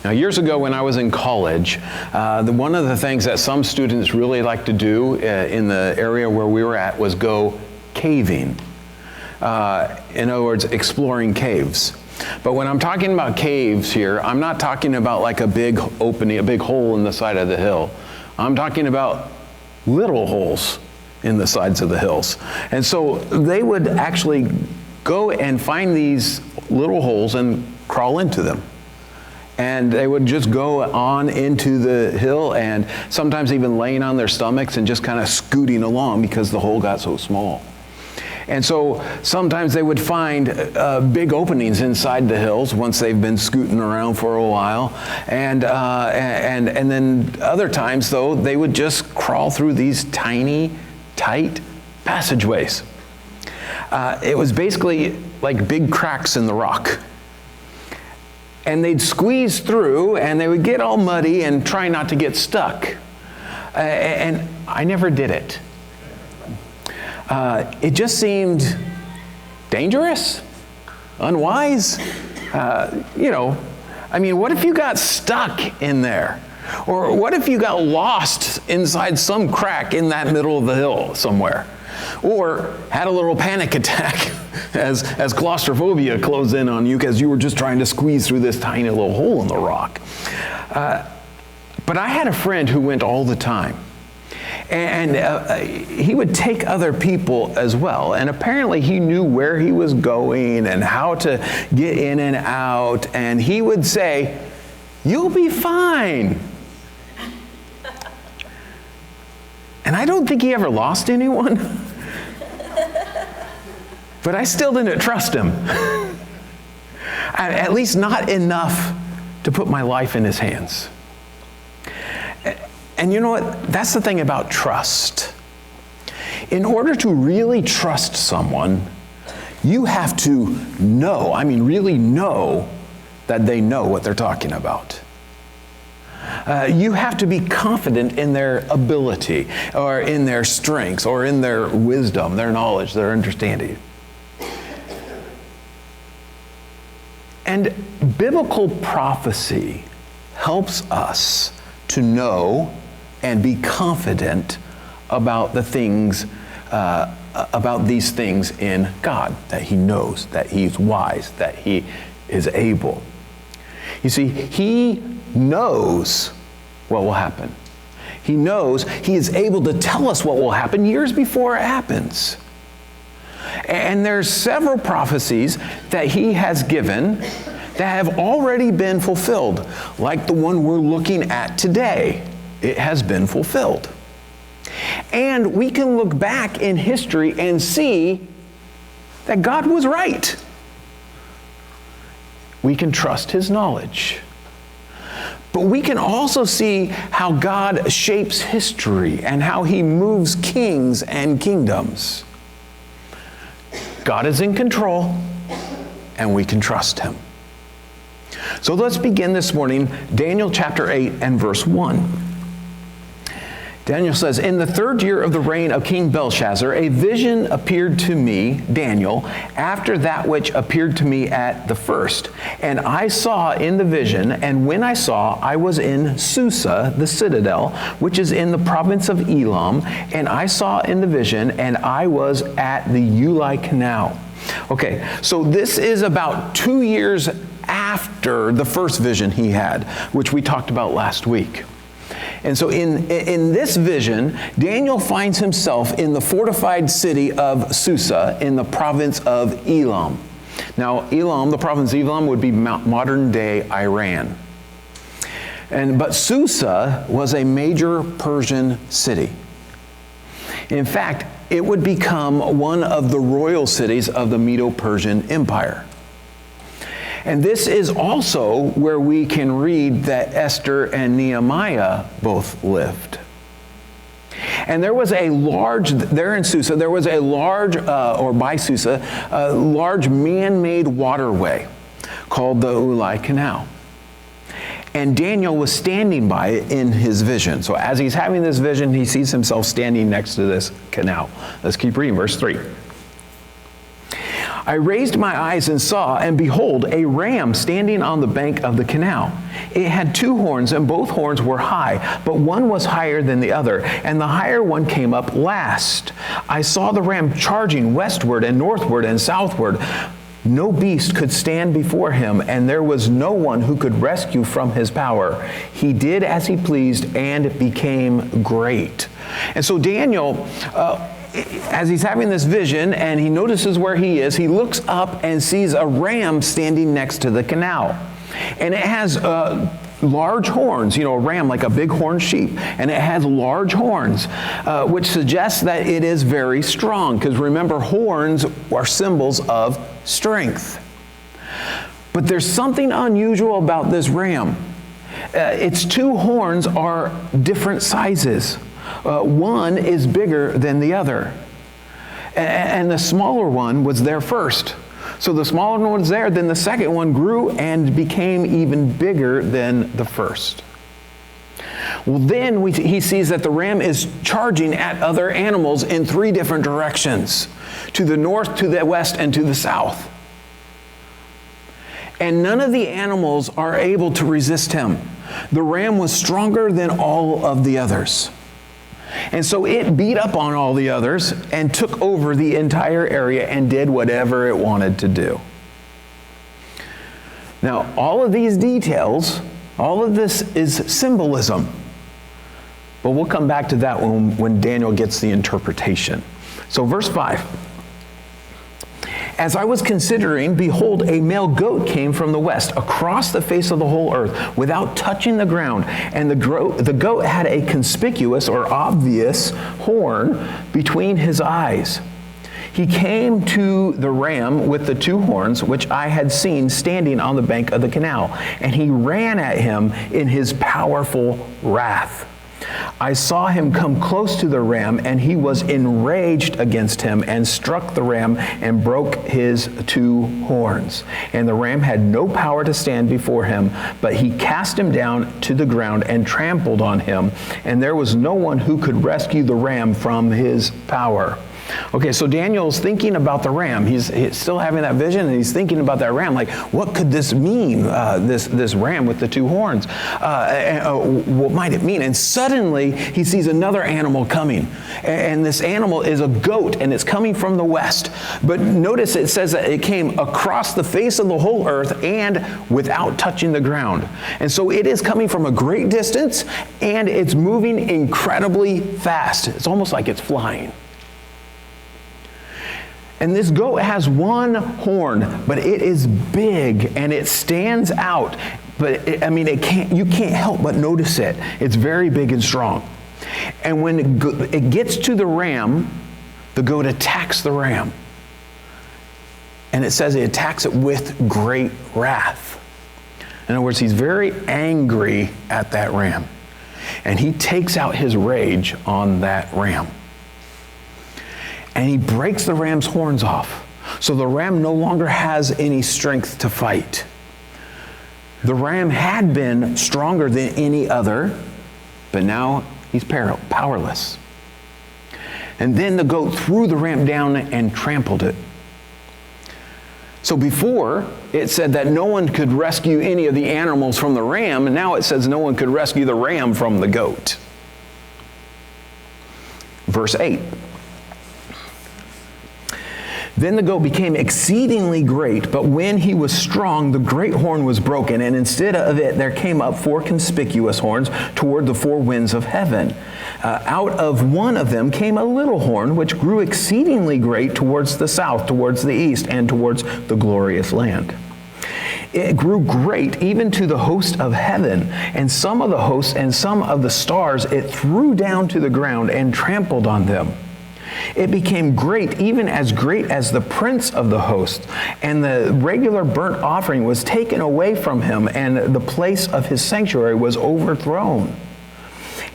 Now, years ago when I was in college, one of the things that some students really like to do in the area where we were at was go caving. In other words, exploring caves. But when I'm talking about caves here, I'm not talking about like a big opening, a big hole in the side of the hill. I'm talking about little holes in the sides of the hills. And so they would actually go and find these little holes and crawl into them. And they would just go on into the hill and sometimes even laying on their stomachs and just kind of scooting along because the hole got so small. And so sometimes they would find big openings inside the hills once they've been scooting around for a while. And then other times, though, they would just crawl through these tiny, tight passageways. It was basically like big cracks in the rock. And they'd squeeze through and they would get all muddy and try not to get stuck. And I never did it. It just seemed dangerous, unwise. I mean, what if you got stuck in there? Or what if you got lost inside some crack in that middle of the hill somewhere? Or had a little panic attack as claustrophobia closed in on you because you were just trying to squeeze through this tiny little hole in the rock. But I had a friend who went all the time. And he would take other people as well. And apparently he knew where he was going and how to get in and out. And he would say, "You'll be fine." And I don't think he ever lost anyone. But I still didn't trust him. At least not enough to put my life in his hands. And you know what? That's the thing about trust. In order to really trust someone, you have to know, really know that they know what they're talking about. You have to be confident in their ability, or in their strengths, or in their wisdom, their knowledge, their understanding. And biblical prophecy helps us to know and be confident about the things, about these things in God, that He knows, that He's wise, that He is able. You see, He knows what will happen. He knows, He is able to tell us what will happen years before it happens. And there's several prophecies that He has given that have already been fulfilled, like the one we're looking at today. It has been fulfilled. And we can look back in history and see that God was right. We can trust His knowledge. But we can also see how God shapes history and how He moves kings and kingdoms. God is in control, and we can trust Him. So let's begin this morning, Daniel chapter 8 and verse 1. Daniel says, "In the 3rd year of the reign of King Belshazzar, a vision appeared to me, Daniel, after that which appeared to me at the first. And I saw in the vision, and when I saw, I was in Susa, the citadel, which is in the province of Elam. And I saw in the vision, and I was at the Ulai Canal." Okay, so this is about 2 years after the first vision he had, which we talked about last week. And so in this vision, Daniel finds himself in the fortified city of Susa in the province of Elam. Now, Elam, the province of Elam, would be modern-day Iran. But Susa was a major Persian city. In fact, it would become one of the royal cities of the Medo-Persian Empire. And this is also where we can read that Esther and Nehemiah both lived. And there was a large, there in Susa, there was a large, or by Susa, a large man-made waterway called the Ulai Canal. And Daniel was standing by it in his vision. So as he's having this vision, he sees himself standing next to this canal. Let's keep reading, verse 3. I raised my eyes and saw, and behold, a ram standing on the bank of the canal. It had 2 horns, and both horns were high, but one was higher than the other, and the higher one came up last. I saw the ram charging westward and northward and southward. No beast could stand before him, and there was no one who could rescue from his power. He did as he pleased and became great. And so Daniel, as he's having this vision and he notices where he is, he looks up and sees a ram standing next to the canal. And it has large horns, a ram like a big horned sheep. And it has large horns, which suggests that it is very strong. Because remember, horns are symbols of strength. But there's something unusual about this ram. Its 2 horns are different sizes. One is bigger than the other. And the smaller one was there first. So the smaller one was there, then the second one grew and became even bigger than the first. Well, then he sees that the ram is charging at other animals in 3 different directions, to the north, to the west, and to the south. And none of the animals are able to resist him. The ram was stronger than all of the others. And so it beat up on all the others and took over the entire area and did whatever it wanted to do. Now, all of these details, all of this is symbolism. But we'll come back to that when Daniel gets the interpretation. So verse 5. As I was considering, behold, a male goat came from the west across the face of the whole earth without touching the ground. And the goat had a conspicuous or obvious horn between his eyes. He came to the ram with the 2 horns, which I had seen standing on the bank of the canal. And he ran at him in his powerful wrath. I saw him come close to the ram, and he was enraged against him and struck the ram and broke his 2 horns. And the ram had no power to stand before him, but he cast him down to the ground and trampled on him. And there was no one who could rescue the ram from his power. Okay, so Daniel's thinking about the ram. He's still having that vision, and he's thinking about that ram. Like, what could this mean, this ram with the 2 horns? What might it mean? And suddenly, he sees another animal coming. And this animal is a goat, and it's coming from the west. But notice it says that it came across the face of the whole earth and without touching the ground. And so it is coming from a great distance, and it's moving incredibly fast. It's almost like it's flying. And this goat has 1 horn, but it is big and it stands out. But you can't help but notice it. It's very big and strong. And when it gets to the ram, the goat attacks the ram. And it says it attacks it with great wrath. In other words, he's very angry at that ram. And he takes out his rage on that ram. And he breaks the ram's horns off. So the ram no longer has any strength to fight. The ram had been stronger than any other, but now he's powerless. And then the goat threw the ram down and trampled it. So before, it said that no one could rescue any of the animals from the ram, and now it says no one could rescue the ram from the goat. Verse 8. Then the goat became exceedingly great, but when he was strong, the great horn was broken, and instead of it there came up 4 conspicuous horns toward the 4 winds of heaven. Out of one of them came a little horn, which grew exceedingly great towards the south, towards the east, and towards the glorious land. It grew great even to the host of heaven, and some of the hosts and some of the stars it threw down to the ground and trampled on them. It became great, even as great as the prince of the host, and the regular burnt offering was taken away from him, and the place of his sanctuary was overthrown.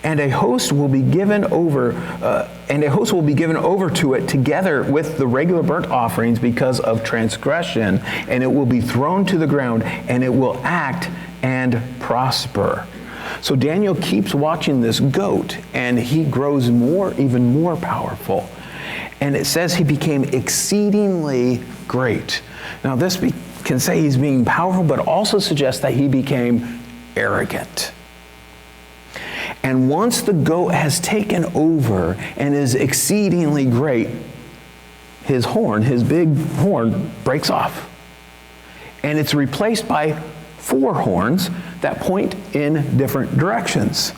And a host will be given over, to it together with the regular burnt offerings because of transgression, and it will be thrown to the ground, and it will act and prosper. So Daniel keeps watching this goat, and he grows even more powerful. And it says he became exceedingly great. Now this can say he's being powerful, but also suggests that he became arrogant. And once the goat has taken over and is exceedingly great, his horn, his big horn, breaks off. And it's replaced by 4 horns that point in different directions.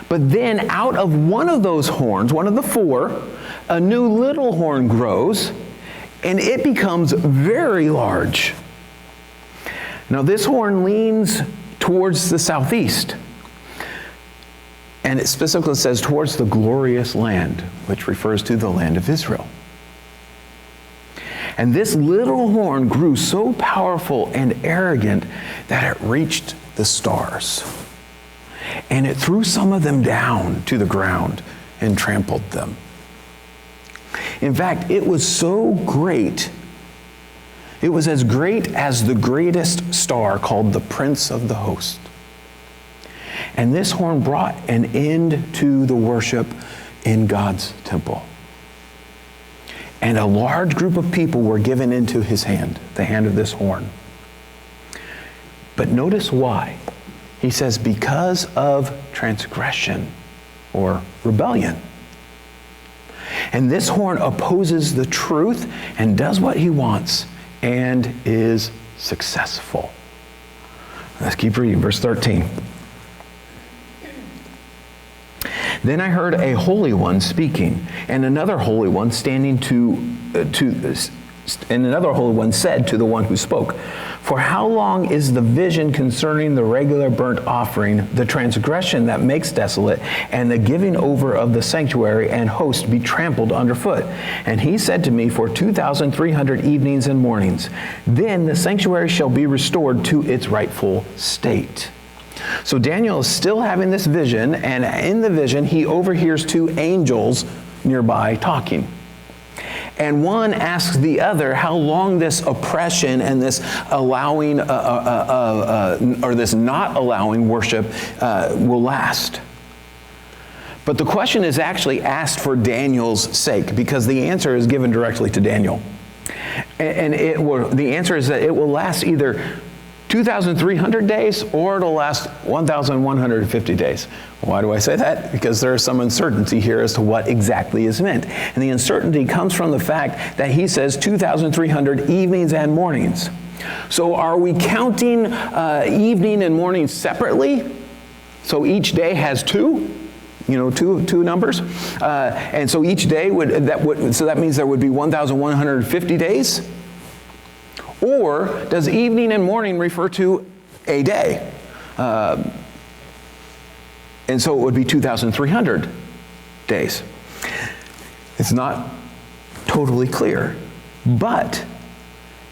But then out of one of those horns, one of the 4, a new little horn grows, and it becomes very large. Now this horn leans towards the southeast. And it specifically says towards the glorious land, which refers to the land of Israel. And this little horn grew so powerful and arrogant that it reached the stars. And it threw some of them down to the ground and trampled them. In fact, it was so great, it was as great as the greatest star called the Prince of the Host. And this horn brought an end to the worship in God's temple. And a large group of people were given into his hand, the hand of this horn. But notice why. He says, because of transgression or rebellion. And this horn opposes the truth and does what he wants and is successful. Let's keep reading, verse 13. Then I heard a holy one speaking, and another holy one and another holy one said to the one who spoke, "For how long is the vision concerning the regular burnt offering, the transgression that makes desolate, and the giving over of the sanctuary and host be trampled underfoot?" And he said to me, "For 2,300 evenings and mornings, then the sanctuary shall be restored to its rightful state." So Daniel is still having this vision, and in the vision, he overhears 2 angels nearby talking. And one asks the other how long this oppression and this allowing, or this not allowing worship will last. But the question is actually asked for Daniel's sake, because the answer is given directly to Daniel. And the answer is that it will last either 2,300 days, or it'll last 1,150 days. Why do I say that? Because there is some uncertainty here as to what exactly is meant. And the uncertainty comes from the fact that he says 2,300 evenings and mornings. So are we counting evening and morning separately? So each day has 2? Two numbers? And so each day so that means there would be 1,150 days? Or does evening and morning refer to a day? And so it would be 2,300 days. It's not totally clear. But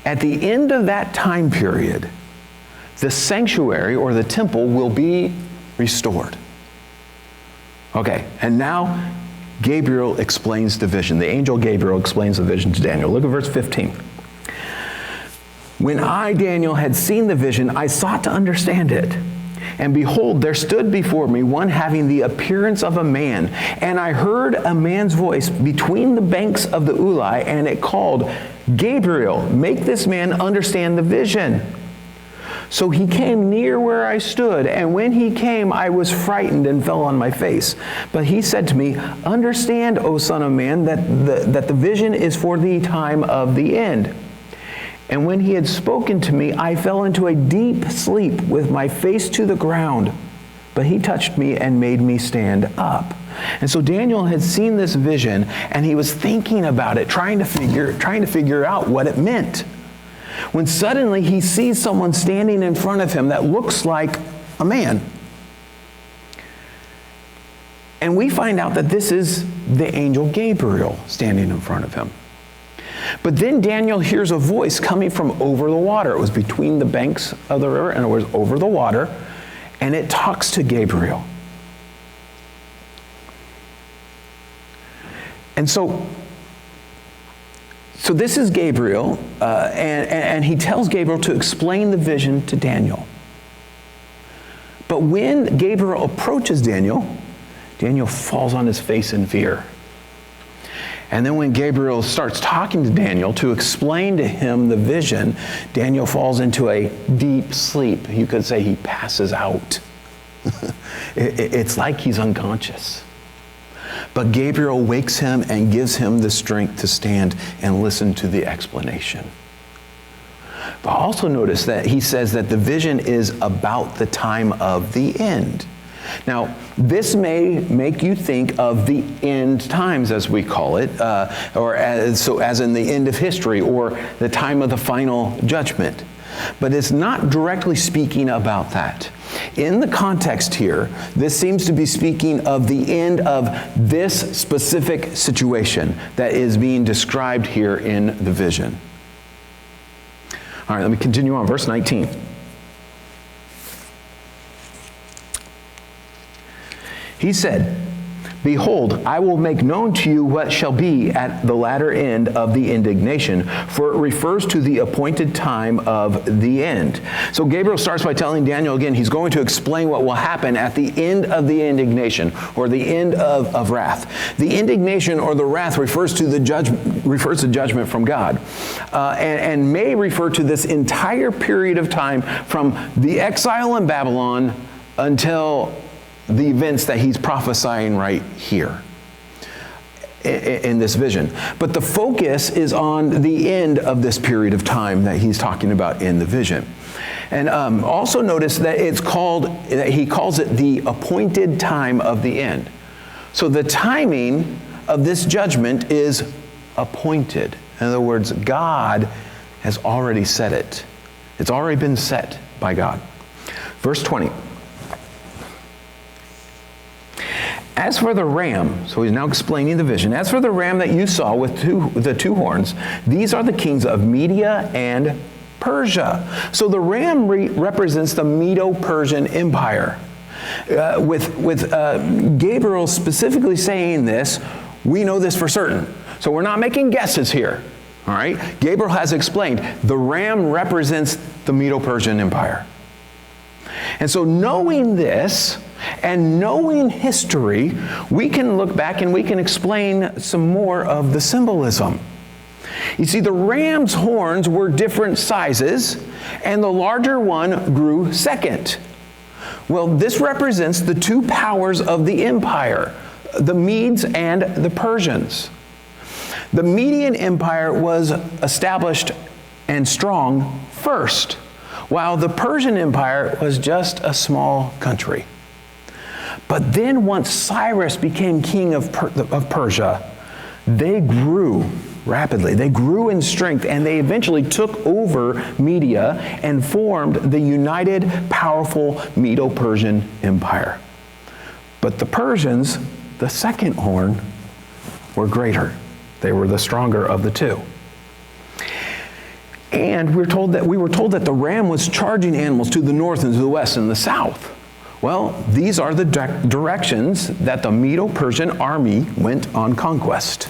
at the end of that time period, the sanctuary or the temple will be restored. Okay, and now Gabriel explains the vision. The angel Gabriel explains the vision to Daniel. Look at verse 15. When I, Daniel, had seen the vision, I sought to understand it. And behold, there stood before me one having the appearance of a man. And I heard a man's voice between the banks of the Ulai, and it called, "Gabriel, make this man understand the vision." So he came near where I stood, and when he came, I was frightened and fell on my face. But he said to me, "Understand, O son of man, that the vision is for the time of the end." And when he had spoken to me, I fell into a deep sleep with my face to the ground. But he touched me and made me stand up. And so Daniel had seen this vision, and he was thinking about it, trying to figure out what it meant. When suddenly he sees someone standing in front of him that looks like a man. And we find out that this is the angel Gabriel standing in front of him. But then Daniel hears a voice coming from over the water. It was between the banks of the river, and it was over the water, and it talks to Gabriel. And so this is Gabriel, and he tells Gabriel to explain the vision to Daniel. But when Gabriel approaches Daniel, Daniel falls on his face in fear. And then when Gabriel starts talking to Daniel to explain to him the vision, Daniel falls into a deep sleep. You could say he passes out. It's like he's unconscious. But Gabriel wakes him and gives him the strength to stand and listen to the explanation. But also notice that he says that the vision is about the time of the end. Now, this may make you think of the end times, as we call it, as in the end of history, or the time of the final judgment. But it's not directly speaking about that. In the context here, this seems to be speaking of the end of this specific situation that is being described here in the vision. All right, let me continue on. Verse 19. He said, "Behold, I will make known to you what shall be at the latter end of the indignation," for it refers to the appointed time of the end. So Gabriel starts by telling Daniel again, he's going to explain what will happen at the end of the indignation, or the end of wrath. The indignation or the wrath refers to judgment from God, and may refer to this entire period of time from the exile in Babylon until the events that he's prophesying right here in this vision. But the focus is on the end of this period of time that he's talking about in the vision. And also notice that he calls it the appointed time of the end. So the timing of this judgment is appointed. In other words, God has already set it. It's already been set by God. Verse 20. "As for the ram," so he's now explaining the vision, "as for the ram that you saw with the two horns, these are the kings of Media and Persia." So the ram represents the Medo-Persian Empire. With Gabriel specifically saying this, we know this for certain. So we're not making guesses here. All right? Gabriel has explained the ram represents the Medo-Persian Empire. And so knowing this, and knowing history, we can look back and we can explain some more of the symbolism. You see, the ram's horns were different sizes, and the larger one grew second. Well, this represents the two powers of the empire, the Medes and the Persians. The Median Empire was established and strong first, while the Persian Empire was just a small country. But then once Cyrus became king of Persia, they grew rapidly. They grew in strength, and they eventually took over Media and formed the united, powerful Medo-Persian Empire. But the Persians, the second horn, were greater. They were the stronger of the two. And we were told that the ram was charging animals to the north and to the west and the south. Well, these are the directions that the Medo-Persian army went on conquest.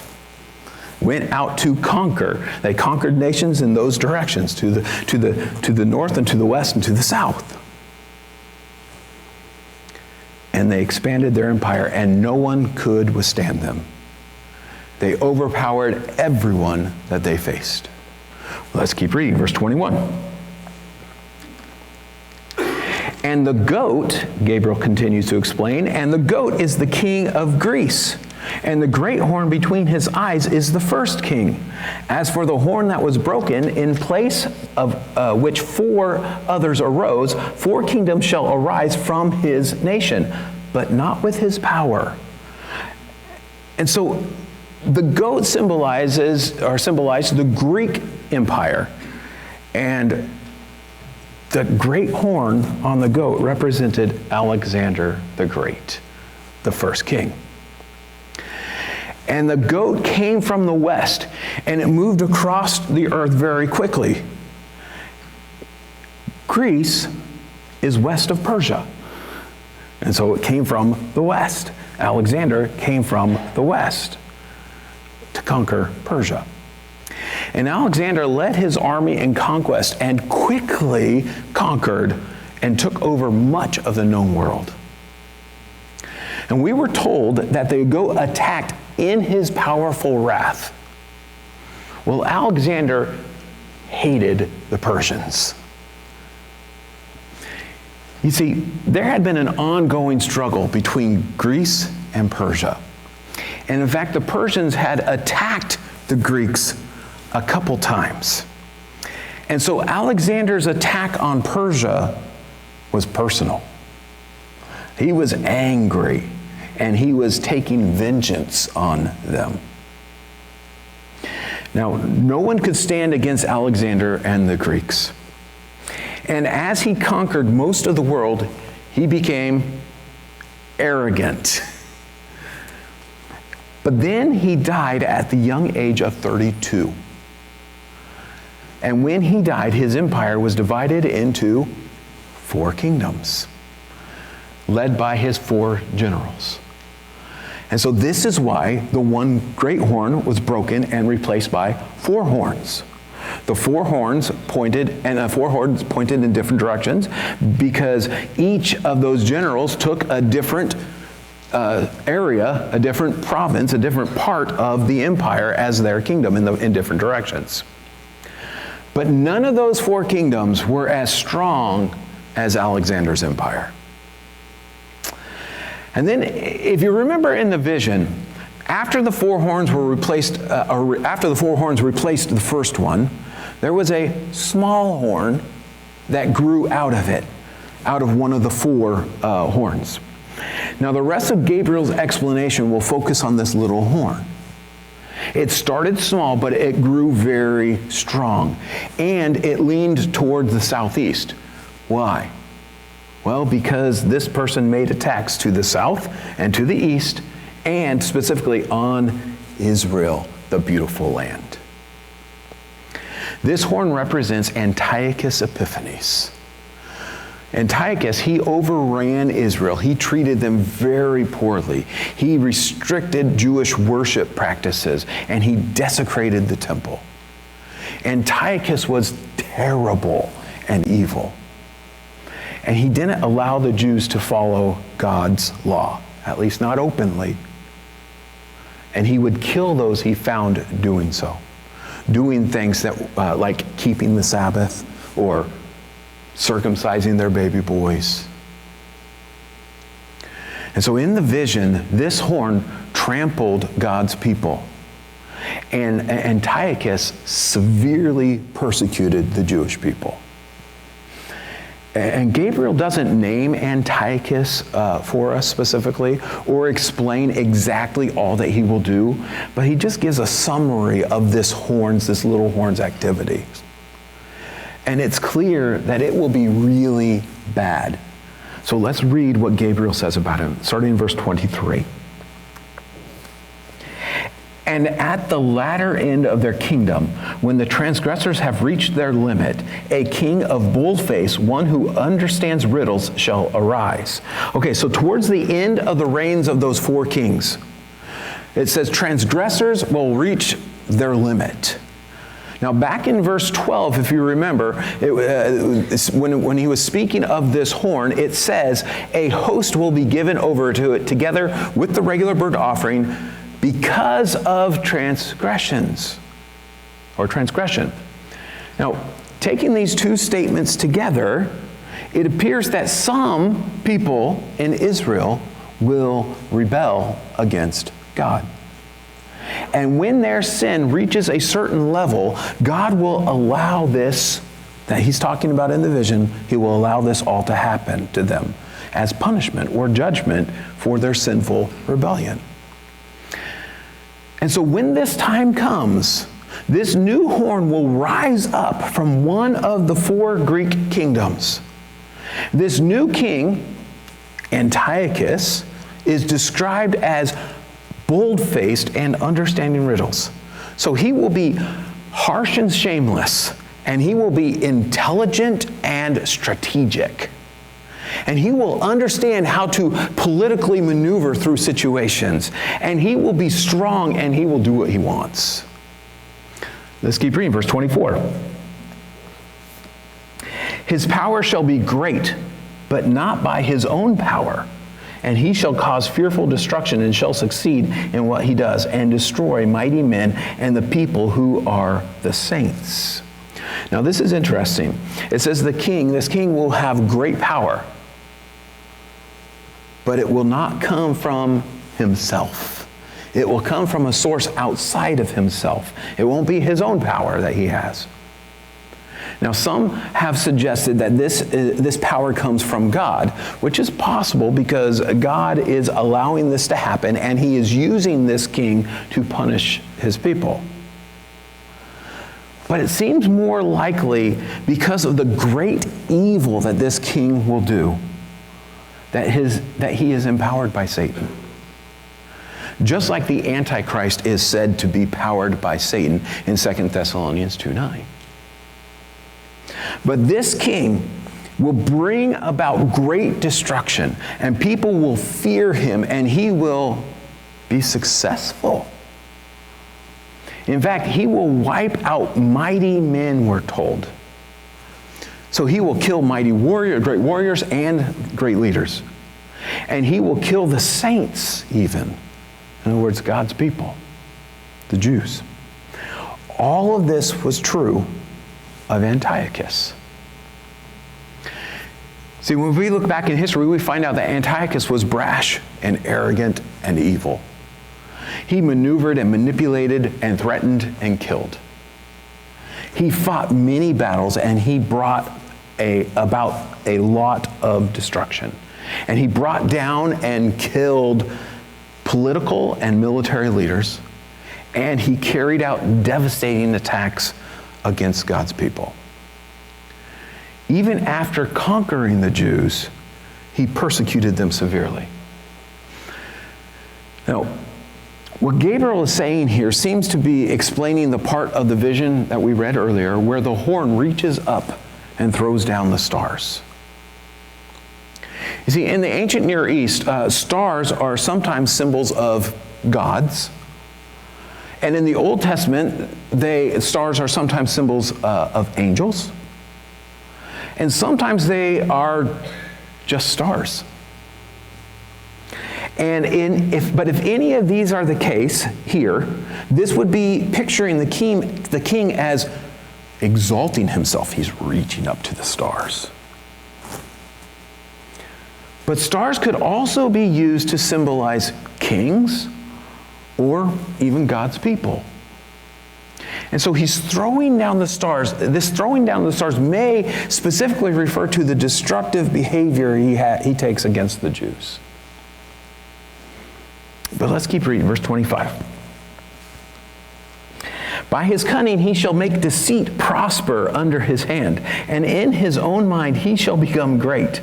Went out to conquer. They conquered nations in those directions, to the north and to the west and to the south. And they expanded their empire, and no one could withstand them. They overpowered everyone that they faced. Let's keep reading, verse 21. "And the goat," Gabriel continues to explain, "and the goat is the king of Greece, and the great horn between his eyes is the first king. As for the horn that was broken, in place of which 4 others arose, 4 kingdoms shall arise from his nation, but not with his power." And so the goat symbolized the Greek Empire, and the great horn on the goat represented Alexander the Great, the first king. And the goat came from the west, and it moved across the earth very quickly. Greece is west of Persia, and so it came from the west. Alexander came from the west to conquer Persia. And Alexander led his army in conquest and quickly conquered and took over much of the known world. And we were told that they would go attack in his powerful wrath. Well, Alexander hated the Persians. You see, there had been an ongoing struggle between Greece and Persia. And in fact, the Persians had attacked the Greeks a couple times. And so Alexander's attack on Persia was personal. He was angry, and he was taking vengeance on them. Now, no one could stand against Alexander and the Greeks. And as he conquered most of the world, he became arrogant. But then he died at the young age of 32. And when he died, his empire was divided into 4 kingdoms, led by his 4 generals. And so this is why the one great horn was broken and replaced by 4 horns. The 4 horns pointed, and 4 horns pointed in different directions, because each of those generals took a different area, a different province, a different part of the empire as their kingdom in different directions. But none of those 4 kingdoms were as strong as Alexander's empire. And then, if you remember in the vision, after the 4 horns were replaced, after the 4 horns replaced the first one, there was a small horn that grew out of it, out of one of the 4 horns. Now, the rest of Gabriel's explanation will focus on this little horn. It started small, but it grew very strong, and it leaned towards the southeast. Why? Well, because this person made attacks to the south and to the east, and specifically on Israel, the beautiful land. This horn represents Antiochus Epiphanes. Antiochus, he overran Israel. He treated them very poorly. He restricted Jewish worship practices, and he desecrated the temple. Antiochus was terrible and evil. And he didn't allow the Jews to follow God's law, at least not openly. And he would kill those he found doing so, doing things that like keeping the Sabbath or circumcising their baby boys. And so in the vision, this horn trampled God's people. And Antiochus severely persecuted the Jewish people. And Gabriel doesn't name Antiochus for us specifically or explain exactly all that he will do, but he just gives a summary of this little horn's activity. And it's clear that it will be really bad. So let's read what Gabriel says about him, starting in verse 23. And at the latter end of their kingdom, when the transgressors have reached their limit, a king of bold face, one who understands riddles, shall arise. Okay, so towards the end of the reigns of those 4 kings, it says transgressors will reach their limit. Now, back in verse 12, if you remember, when he was speaking of this horn, it says, a host will be given over to it together with the regular burnt offering because of transgressions, or transgression. Now, taking these 2 statements together, it appears that some people in Israel will rebel against God. And when their sin reaches a certain level, God will allow this, that he's talking about in the vision, he will allow this all to happen to them as punishment or judgment for their sinful rebellion. And so when this time comes, this new horn will rise up from one of the 4 Greek kingdoms. This new king, Antiochus, is described as bold-faced and understanding riddles. So he will be harsh and shameless, and he will be intelligent and strategic. And he will understand how to politically maneuver through situations. And he will be strong, and he will do what he wants. Let's keep reading, verse 24. His power shall be great, but not by his own power. And he shall cause fearful destruction and shall succeed in what he does and destroy mighty men and the people who are the saints. Now this is interesting. It says this king will have great power, but it will not come from himself. It will come from a source outside of himself. It won't be his own power that he has. Now, some have suggested that this power comes from God, which is possible because God is allowing this to happen and he is using this king to punish his people. But it seems more likely because of the great evil that this king will do, that he is empowered by Satan. Just like the Antichrist is said to be powered by Satan in 2 Thessalonians 2:9. But this king will bring about great destruction, and people will fear him, and he will be successful. In fact, he will wipe out mighty men, we're told. So he will kill great warriors and great leaders. And he will kill the saints even. In other words, God's people, the Jews. All of this was true of Antiochus. See, when we look back in history, we find out that Antiochus was brash and arrogant and evil. He maneuvered and manipulated and threatened and killed. He fought many battles and he brought about a lot of destruction. And he brought down and killed political and military leaders, and he carried out devastating attacks against God's people. Even after conquering the Jews, he persecuted them severely. Now, what Gabriel is saying here seems to be explaining the part of the vision that we read earlier where the horn reaches up and throws down the stars. You see, in the ancient Near East, stars are sometimes symbols of gods. And in the Old Testament, stars are sometimes symbols of angels. And sometimes they are just stars. And if any of these are the case here, this would be picturing the king as exalting himself. He's reaching up to the stars. But stars could also be used to symbolize kings or even God's people. And so he's throwing down the stars. This throwing down the stars may specifically refer to the destructive behavior he takes against the Jews. But let's keep reading, verse 25. By his cunning he shall make deceit prosper under his hand, and in his own mind he shall become great.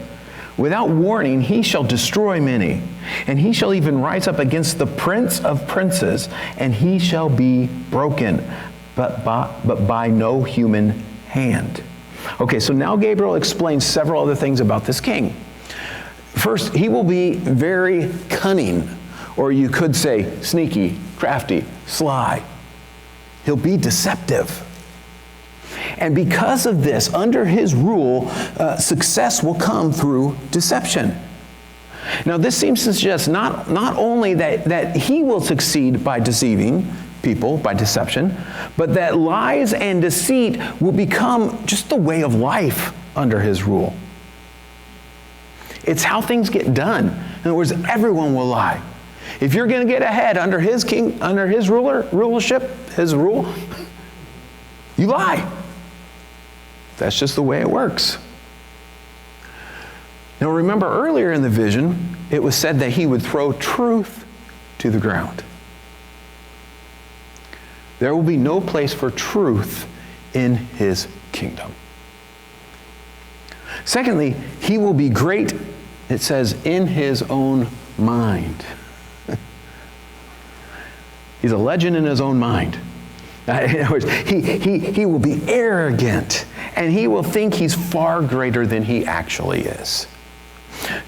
Without warning, he shall destroy many, and he shall even rise up against the prince of princes, and he shall be broken, but by no human hand. Okay, so now Gabriel explains several other things about this king. First, he will be very cunning, or you could say sneaky, crafty, sly. He'll be deceptive. And because of this, under his rule, success will come through deception. Now, this seems to suggest not only that he will succeed by deceiving people, by deception, but that lies and deceit will become just the way of life under his rule. It's how things get done. In other words, everyone will lie. If you're going to get ahead under his rulership, his rule, you lie. That's just the way it works. Now remember, earlier in the vision, it was said that he would throw truth to the ground. There will be no place for truth in his kingdom. Secondly, he will be great, it says, in his own mind. He's a legend in his own mind. In other words, he will be arrogant, and he will think he's far greater than he actually is.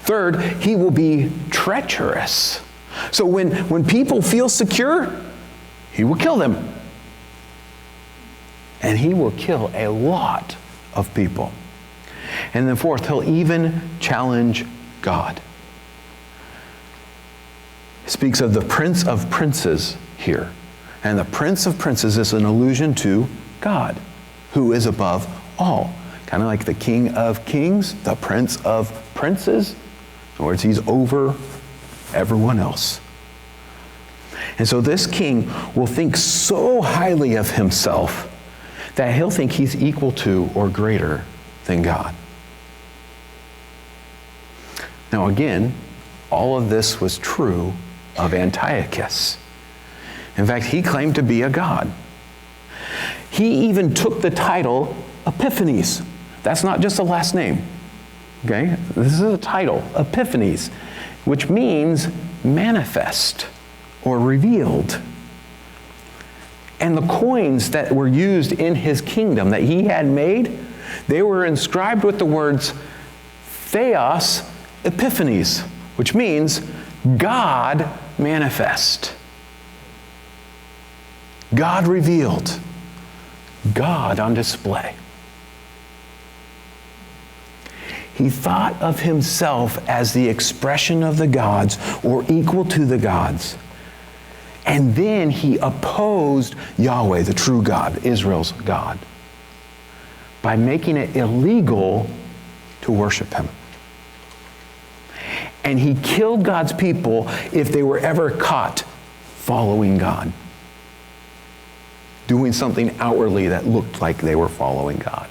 Third, he will be treacherous. So when people feel secure, he will kill them. And he will kill a lot of people. And then fourth, he'll even challenge God. speaks of the Prince of Princes here. And the Prince of Princes is an allusion to God, who is above all. Kind of like the King of Kings, the Prince of Princes. In other words, he's over everyone else. And so this king will think so highly of himself that he'll think he's equal to or greater than God. Now again, all of this was true of Antiochus. In fact, he claimed to be a god. He even took the title Epiphanes. That's not just a last name. Okay? This is a title, Epiphanes, which means manifest or revealed. And the coins that were used in his kingdom that he had made, they were inscribed with the words Theos Epiphanes, which means God manifest. God revealed. God on display. He thought of himself as the expression of the gods or equal to the gods. And then he opposed Yahweh, the true God, Israel's God, by making it illegal to worship him. And he killed God's people if they were ever caught following God, doing something outwardly that looked like they were following God.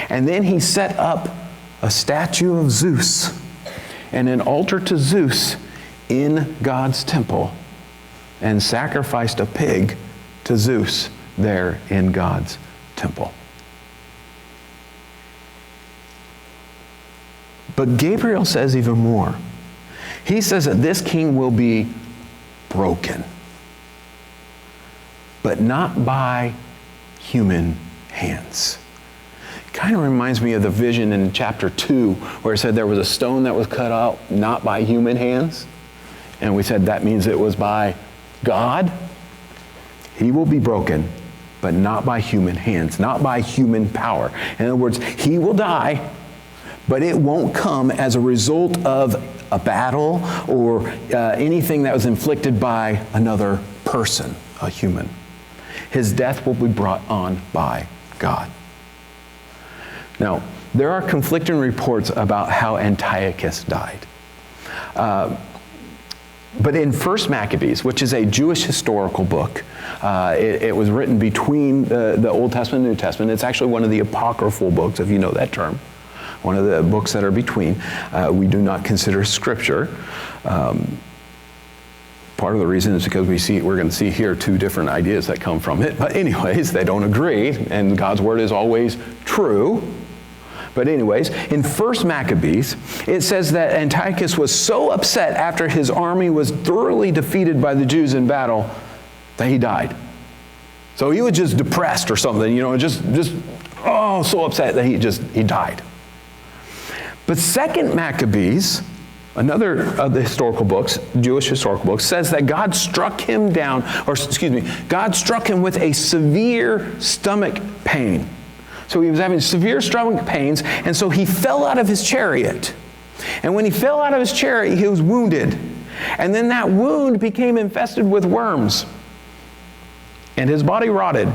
And then he set up a statue of Zeus and an altar to Zeus in God's temple and sacrificed a pig to Zeus there in God's temple. But Gabriel says even more. He says that this king will be broken, but not by human hands. It kind of reminds me of the vision in chapter 2 where it said there was a stone that was cut out not by human hands. And we said that means it was by God. He will be broken, but not by human hands, not by human power. In other words, he will die, but it won't come as a result of a battle or anything that was inflicted by another person, a human. His death will be brought on by God. Now, there are conflicting reports about how Antiochus died. But in 1 Maccabees, which is a Jewish historical book, it was written between the Old Testament and New Testament. It's actually one of the apocryphal books, if you know that term. One of the books that are between. We do not consider Scripture. Part of the reason is because we're going to see here two different ideas that come from it. But anyways, they don't agree, and God's word is always true. But anyways, in 1 Maccabees, it says that Antiochus was so upset after his army was thoroughly defeated by the Jews in battle that he died. So he was just depressed or something, just so upset that he died. But 2 Maccabees, another of the historical books, Jewish historical books, says that God struck him God struck him with a severe stomach pain. So he was having severe stomach pains, and so he fell out of his chariot. And when he fell out of his chariot, he was wounded. And then that wound became infested with worms. And his body rotted.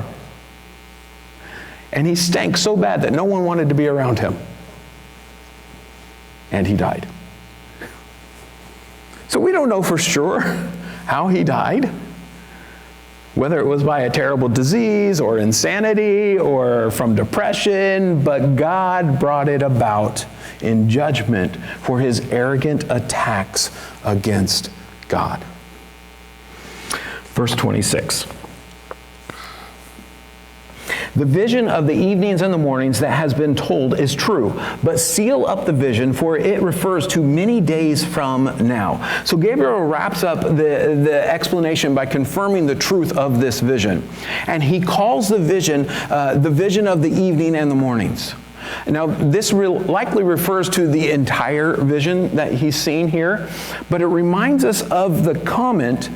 And he stank so bad that no one wanted to be around him. And he died. So we don't know for sure how he died. Whether it was by a terrible disease or insanity or from depression, but God brought it about in judgment for his arrogant attacks against God. Verse 26. The vision of the evenings and the mornings that has been told is true, but seal up the vision, for it refers to many days from now. So Gabriel wraps up the explanation by confirming the truth of this vision. And he calls the vision of the evening and the mornings. Now, this likely refers to the entire vision that he's seen here, but it reminds us of the comment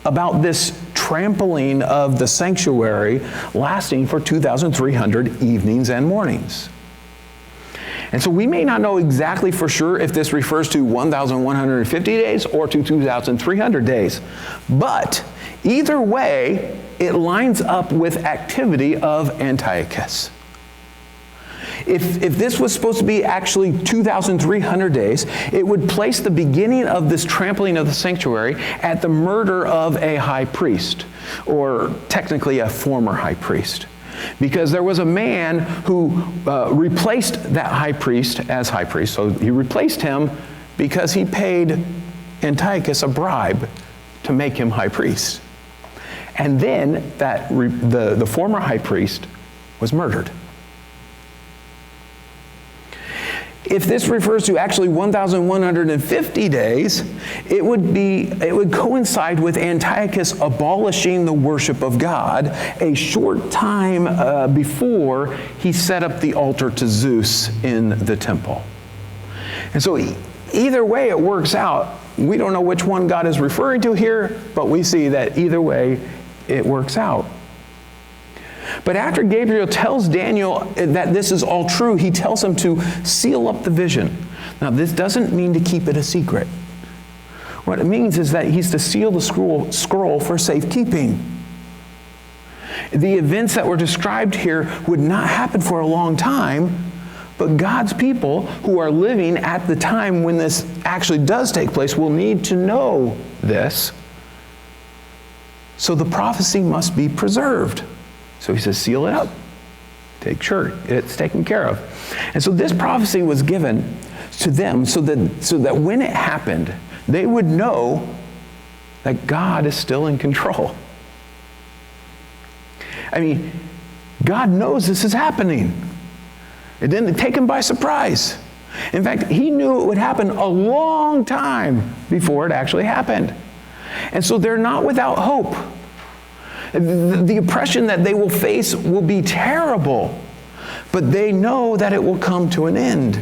about this trampling of the sanctuary lasting for 2,300 evenings and mornings. And so we may not know exactly for sure if this refers to 1,150 days or to 2,300 days. But either way, it lines up with activity of Antiochus. If this was supposed to be actually 2,300 days, it would place the beginning of this trampling of the sanctuary at the murder of a high priest, or technically a former high priest. Because there was a man who replaced that high priest as high priest. So he replaced him because he paid Antiochus a bribe to make him high priest. And then the former high priest was murdered. If this refers to actually 1,150 days, it would coincide with Antiochus abolishing the worship of God a short time before he set up the altar to Zeus in the temple. And so either way it works out. We don't know which one God is referring to here, but we see that either way it works out. But after Gabriel tells Daniel that this is all true, he tells him to seal up the vision. Now, this doesn't mean to keep it a secret. What it means is that he's to seal the scroll for safekeeping. The events that were described here would not happen for a long time, but God's people who are living at the time when this actually does take place will need to know this. So the prophecy must be preserved. So he says, seal it up. Take sure it's taken care of. And so this prophecy was given to them so that when it happened, they would know that God is still in control. I mean, God knows this is happening. It didn't take him by surprise. In fact, he knew it would happen a long time before it actually happened. And so they're not without hope. The oppression that they will face will be terrible, but they know that it will come to an end.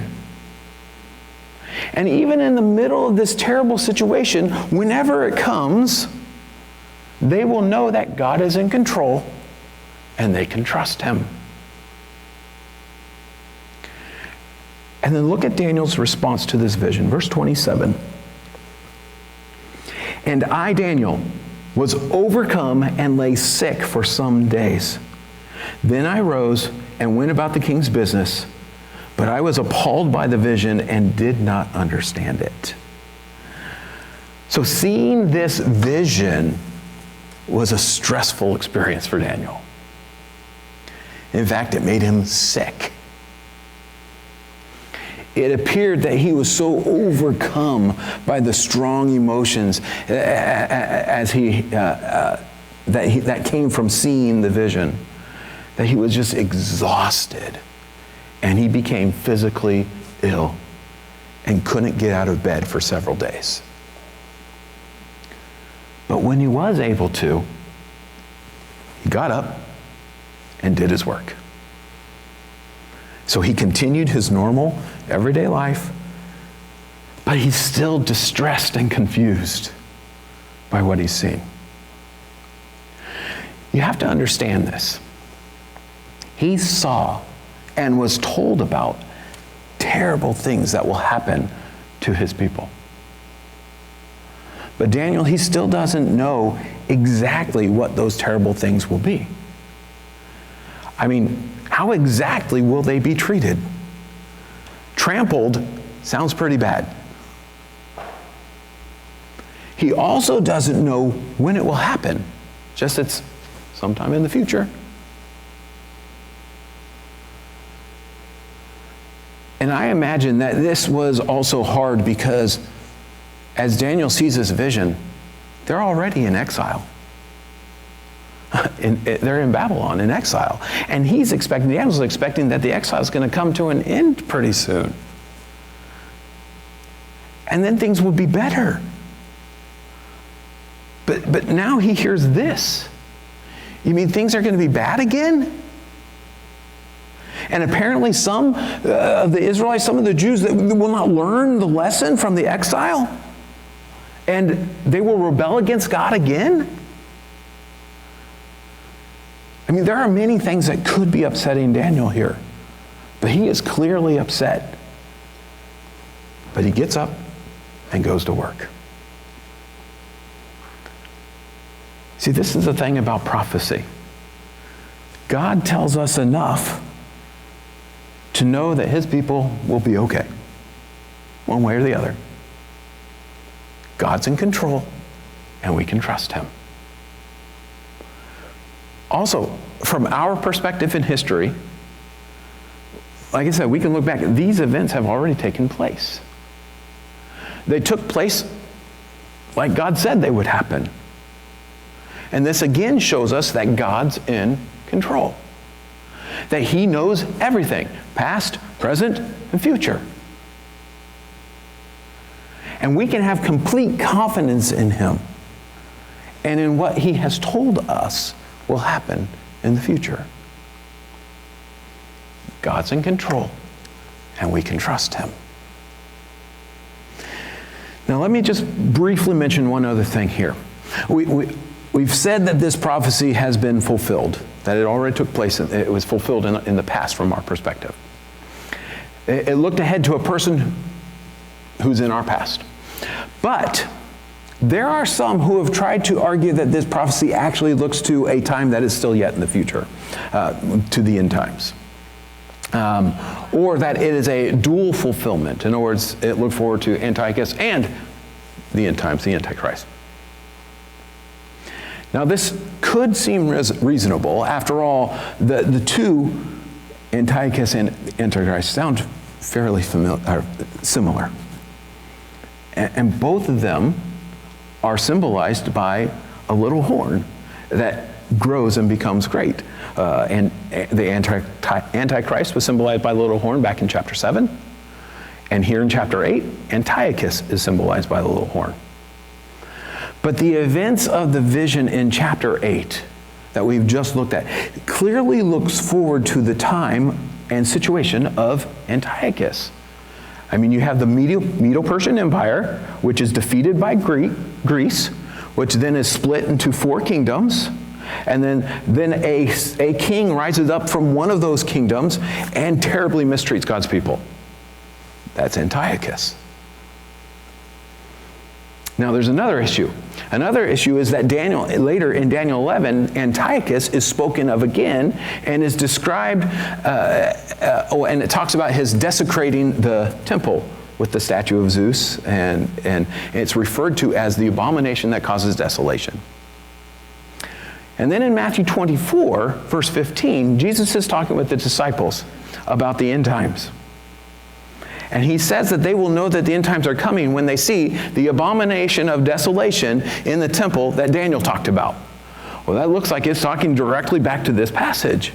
And even in the middle of this terrible situation, whenever it comes, they will know that God is in control and they can trust him. And then look at Daniel's response to this vision. Verse 27. And I, Daniel, was overcome and lay sick for some days. Then I rose and went about the king's business, but I was appalled by the vision and did not understand it. So seeing this vision was a stressful experience for Daniel. In fact, it made him sick. It appeared that he was so overcome by the strong emotions that came from seeing the vision, that he was just exhausted, and he became physically ill and couldn't get out of bed for several days. But when he was able to, he got up and did his work. So he continued his normal, everyday life, but he's still distressed and confused by what he's seeing. You have to understand this. He saw and was told about terrible things that will happen to his people. But Daniel, he still doesn't know exactly what those terrible things will be. I mean, how exactly will they be treated? Trampled sounds pretty bad. He also doesn't know when it will happen, just it's sometime in the future. And I imagine that this was also hard because as Daniel sees this vision, they're already in exile. They're in Babylon in exile. And Daniel's expecting that the exile is going to come to an end pretty soon. And then things will be better. But now he hears this. You mean things are going to be bad again? And apparently some of the Israelites, some of the Jews that will not learn the lesson from the exile, and they will rebel against God again? I mean, there are many things that could be upsetting Daniel here, but he is clearly upset But he gets up and goes to work. See, this is the thing about prophecy. God tells us enough to know that his people will be okay, one way or the other. God's in control, and we can trust him. Also, from our perspective in history, like I said, we can look back. These events have already taken place. They took place like God said they would happen. And this again shows us that God's in control. That he knows everything, past, present, and future. And we can have complete confidence in him and in what he has told us will happen in the future. God's in control, and we can trust him. Now let me just briefly mention one other thing here. We've said that this prophecy has been fulfilled, that it already took place, it was fulfilled in the past from our perspective. It looked ahead to a person who's in our past. But there are some who have tried to argue that this prophecy actually looks to a time that is still yet in the future, to the end times. Or that it is a dual fulfillment. In other words, it looked forward to Antiochus and the end times, the Antichrist. Now this could seem reasonable. After all, the two, Antiochus and Antichrist, sound fairly similar. And both of them are symbolized by a little horn that grows and becomes great. And the Antichrist was symbolized by the little horn back in chapter 7. And here in chapter 8, Antiochus is symbolized by the little horn. But the events of the vision in chapter 8 that we've just looked at clearly looks forward to the time and situation of Antiochus. I mean, you have the Medo-Persian Empire, which is defeated by Greece, which then is split into 4 kingdoms. And then a king rises up from one of those kingdoms and terribly mistreats God's people. That's Antiochus. Now there's another issue. Another issue is that later in Daniel 11, Antiochus is spoken of again and is described, and it talks about his desecrating the temple with the statue of Zeus, and it's referred to as the abomination that causes desolation. And then in Matthew 24, verse 15, Jesus is talking with the disciples about the end times. And he says that they will know that the end times are coming when they see the abomination of desolation in the temple that Daniel talked about. Well, that looks like it's talking directly back to this passage.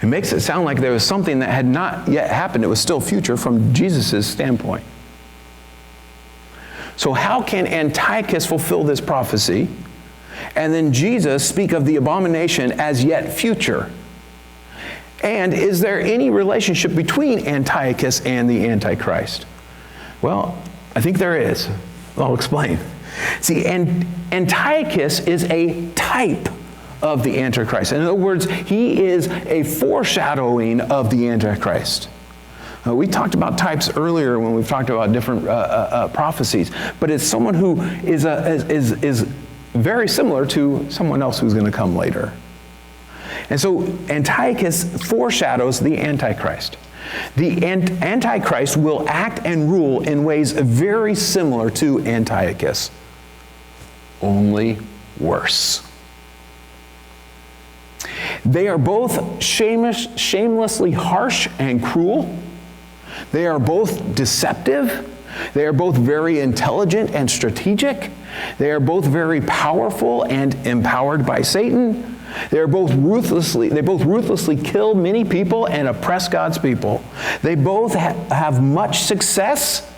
It makes it sound like there was something that had not yet happened. It was still future from Jesus' standpoint. So how can Antiochus fulfill this prophecy and then Jesus speak of the abomination as yet future? And is there any relationship between Antiochus and the Antichrist? Well, I think there is. I'll explain. See, Antiochus is a type of the Antichrist. In other words, he is a foreshadowing of the Antichrist. We talked about types earlier when we've talked about different prophecies, but it's someone who is very similar to someone else who's going to come later. And so Antiochus foreshadows the Antichrist. The Antichrist will act and rule in ways very similar to Antiochus, only worse. They are both shamelessly harsh and cruel. They are both deceptive. They are both very intelligent and strategic. They are both very powerful and empowered by Satan. They both ruthlessly kill many people and oppress God's people. They both have much success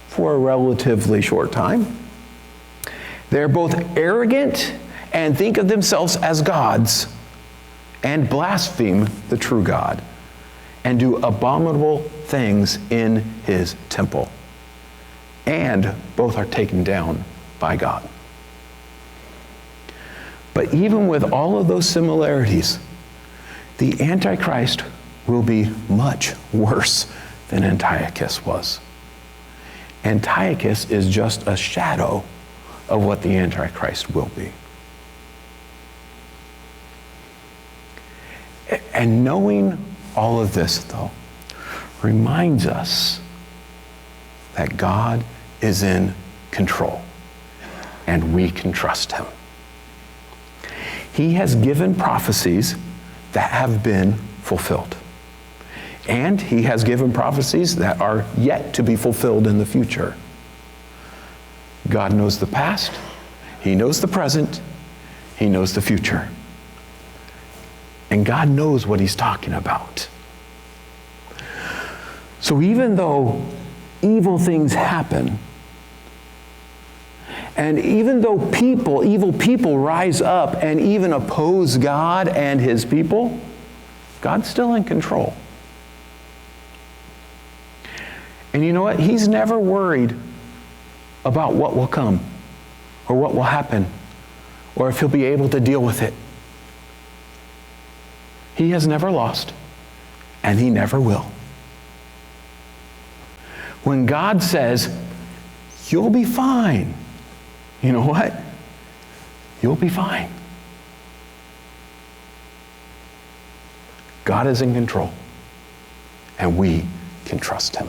for a relatively short time. They're both arrogant and think of themselves as gods and blaspheme the true God and do abominable things in his temple. And both are taken down by God. But even with all of those similarities, the Antichrist will be much worse than Antiochus was. Antiochus is just a shadow of what the Antichrist will be. And knowing all of this, though, reminds us that God is in control and we can trust him. He has given prophecies that have been fulfilled. And he has given prophecies that are yet to be fulfilled in the future. God knows the past, he knows the present, he knows the future. And God knows what he's talking about. So even though evil things happen, and even though evil people rise up and even oppose God and his people, God's still in control. And you know what? He's never worried about what will come or what will happen or if he'll be able to deal with it. He has never lost, and he never will. When God says, you'll be fine, you know what? You'll be fine. God is in control, and we can trust him.